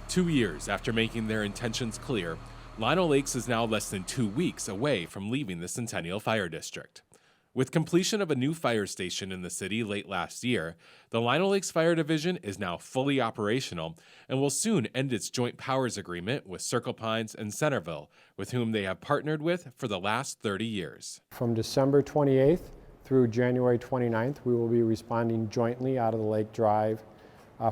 2 years after making their intentions clear, Lino Lakes is now less than 2 weeks away from leaving the Centennial Fire District. With completion of a new fire station in the city late last year, the Lino Lakes Fire Division is now fully operational and will soon end its joint powers agreement with Circle Pines and Centerville, with whom they have partnered with for the last 30 years. From December 28th through January 29th, we will be responding jointly out of the Lake Drive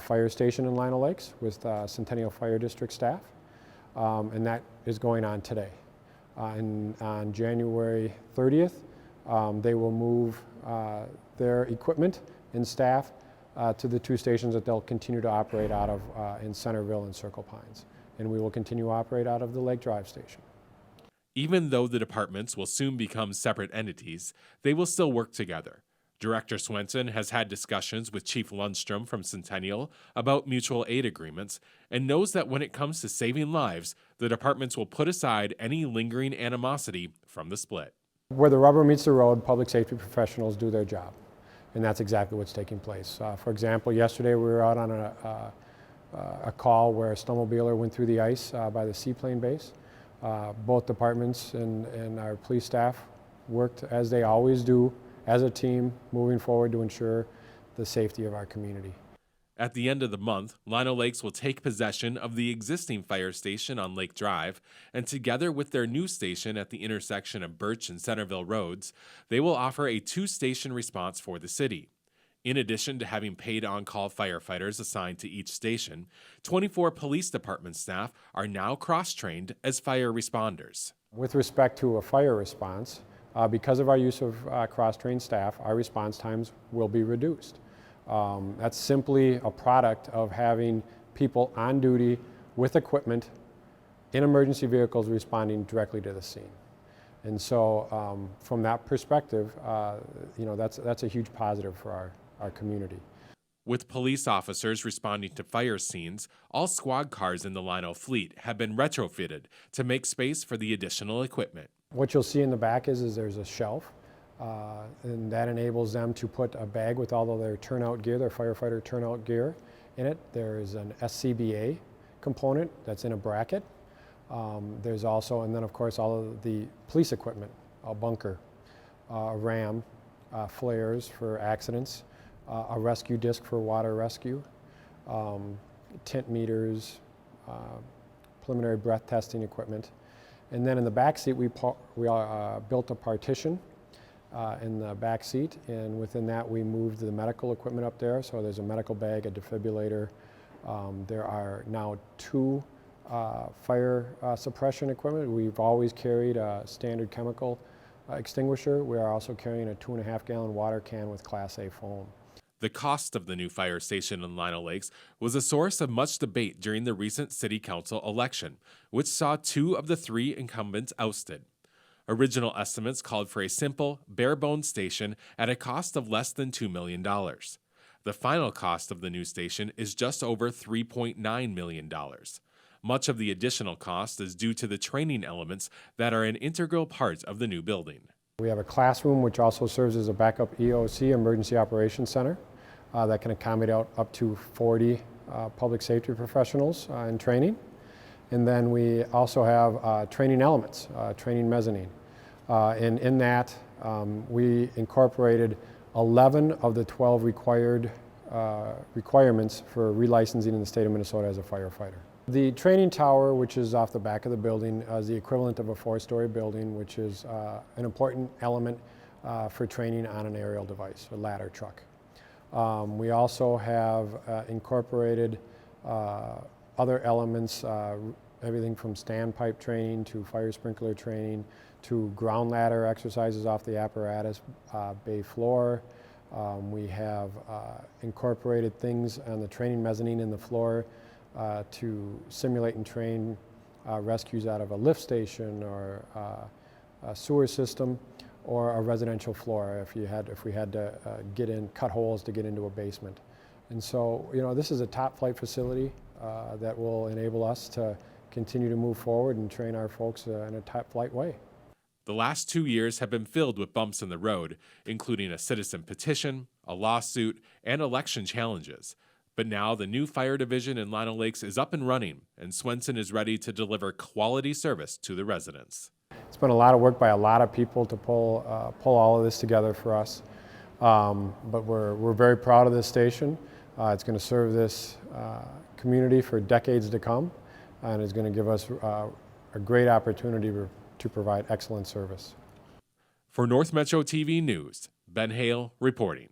fire station in Lino Lakes with Centennial Fire District staff, and that is going on today. And on January 30th, they will move their equipment and staff to the two stations that they'll continue to operate out of in Centerville and Circle Pines. And we will continue to operate out of the Lake Drive station. Even though the departments will soon become separate entities, they will still work together. Director Swenson has had discussions with Chief Lundstrom from Centennial about mutual aid agreements and knows that when it comes to saving lives, the departments will put aside any lingering animosity from the split. Where the rubber meets the road, public safety professionals do their job, and that's exactly what's taking place. For example, yesterday we were out on a call where a snowmobiler went through the ice by the seaplane base. Both departments and our police staff worked as they always do as a team moving forward to ensure the safety of our community. At the end of the month, Lino Lakes will take possession of the existing fire station on Lake Drive, and together with their new station at the intersection of Birch and Centerville Roads, they will offer a two-station response for the city. In addition to having paid on-call firefighters assigned to each station, 24 police department staff are now cross-trained as fire responders. With respect to a fire response, because of our use of cross-trained staff, our response times will be reduced. That's simply a product of having people on duty with equipment in emergency vehicles responding directly to the scene. And so from that perspective, that's a huge positive for our community. With police officers responding to fire scenes, all squad cars in the Lino fleet have been retrofitted to make space for the additional equipment. What you'll see in the back is there's a shelf, and that enables them to put a bag with all of their turnout gear, their firefighter turnout gear in it. There's an SCBA component that's in a bracket. There's also, and then of course, all of the police equipment, a bunker, a ram, flares for accidents, a rescue disc for water rescue, tint meters, preliminary breath testing equipment. And then in the back seat, we built a partition in the back seat, and within that we moved the medical equipment up there. So there's a medical bag, a defibrillator. There are now two fire suppression equipment. We've always carried a standard chemical extinguisher. We are also carrying a 2.5-gallon water can with Class A foam. The cost of the new fire station in Lino Lakes was a source of much debate during the recent city council election, which saw 2 of the 3 incumbents ousted. Original estimates called for a simple, bare-bones station at a cost of less than $2 million. The final cost of the new station is just over $3.9 million. Much of the additional cost is due to the training elements that are an integral part of the new building. We have a classroom which also serves as a backup EOC, Emergency Operations Center, that can accommodate up to 40 public safety professionals in training. And then we also have training elements, training mezzanine. And in that, we incorporated 11 of the 12 requirements for relicensing in the state of Minnesota as a firefighter. The training tower, which is off the back of the building, is the equivalent of a 4-story building, which is an important element for training on an aerial device, a ladder truck. We also have incorporated other elements, everything from standpipe training to fire sprinkler training to ground ladder exercises off the apparatus bay floor. We have incorporated things on the training mezzanine in the floor to simulate and train rescues out of a lift station or a sewer system or a residential floor if we had to cut holes to get into a basement. And so, this is a top flight facility that will enable us to continue to move forward and train our folks in a top flight way. The last 2 years have been filled with bumps in the road, including a citizen petition, a lawsuit, and election challenges. But now the new fire division in Lino Lakes is up and running, and Swenson is ready to deliver quality service to the residents. It's been a lot of work by a lot of people to pull all of this together for us. But we're very proud of this station. It's going to serve this community for decades to come, and is going to give us a great opportunity to provide excellent service. For North Metro TV News, Ben Hale reporting.